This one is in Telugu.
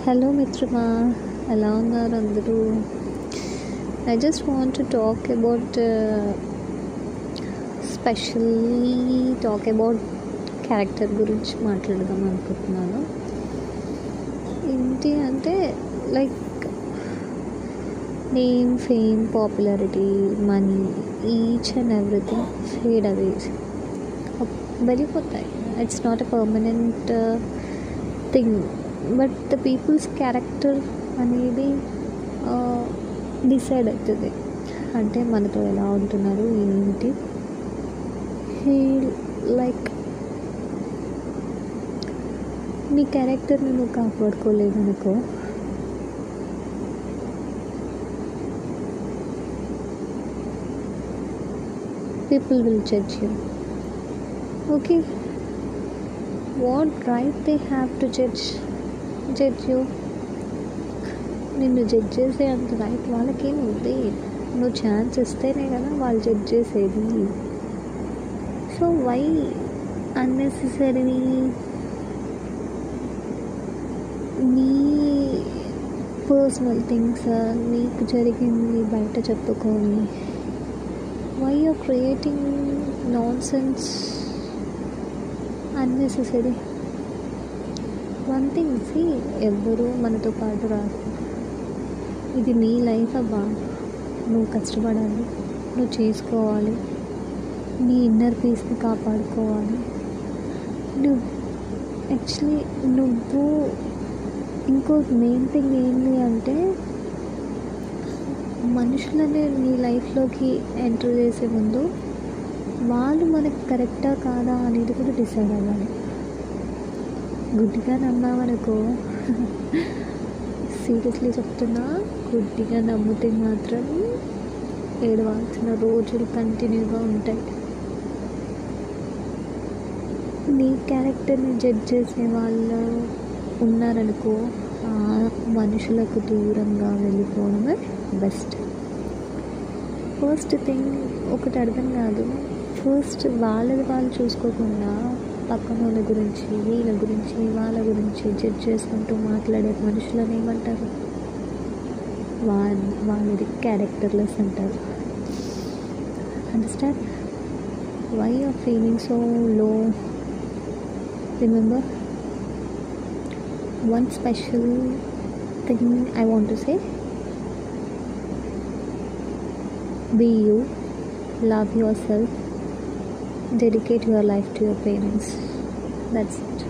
హలో మిత్రమా, ఎలా ఉన్నారు అందరూ? I just want to talk about specially character గురించి మాట్లాడదాం అనుకుంటున్నాను. ఏంటి అంటే like name, fame, popularity, money, each and everything fade away, వెళ్ళిపోతాయి. It's not a permanent thing. But the peoples character అనేది డిసైడ్ అవుతుంది. అంటే మనతో ఎలా ఉంటున్నారు, ఏంటి, లైక్ నీ క్యారెక్టర్ని నువ్వు కాపాడుకోలేదనుకో, people will judge you. Okay, what right they have to judge you? నిన్ను జడ్జ్ చేసే అంత రైట్ వాళ్ళకేం ఉంది? నువ్వు ఛాన్స్ ఇస్తేనే కదా వాళ్ళు జడ్జ్ చేసేది. సో వై అన్నెసెసరీ నీ పర్సనల్ థింగ్స్ నీకు జరిగింది బయట చెప్పుకొని why are creating nonsense unnecessary? One thing, ఎవ్వరూ మనతో పాటు రాదు. ఇది నీ లైఫ్ అబ్బా, నువ్వు కష్టపడాలి, నువ్వు చేసుకోవాలి, నీ ఇన్నర్ పీస్ని కాపాడుకోవాలి. నువ్వు ఇంకో మెయిన్ థింగ్ ఏంటి అంటే, మనుషులని నీ లైఫ్లోకి ఎంటర్ చేసే ముందు వాళ్ళు మనకి కరెక్టా కాదా అనేది కూడా డిసైడ్ అవ్వాలి. గుడ్డిగా నమ్మామనుకో, సీరియస్లీ చెప్తున్నా, గుడ్డిగా నమ్మితే మాత్రం ఏడవాల్సిన రోజులు కంటిన్యూగా ఉంటాయి. నీ క్యారెక్టర్ని జడ్జ్ చేసే వాళ్ళు ఉన్నారనుకో, ఆ మనుషులకు దూరంగా వెళ్ళిపోవడమే బెస్ట్. ఫస్ట్ థింగ్ ఒకటి అర్థం కాదు, ఫస్ట్ వాళ్ళది వాళ్ళు చూసుకోకుండా పక్కన వాళ్ళ గురించి, వీళ్ళ గురించి, వాళ్ళ గురించి జడ్జ్ చేసుకుంటూ మాట్లాడే మనుషులని ఏమంటారు? వాళ్ళది క్యారెక్టర్లెస్ అంటారు. Understand? Why are feeling so low? Remember one special thing I want to say: be you, love yourself, dedicate your life to your parents. That's it.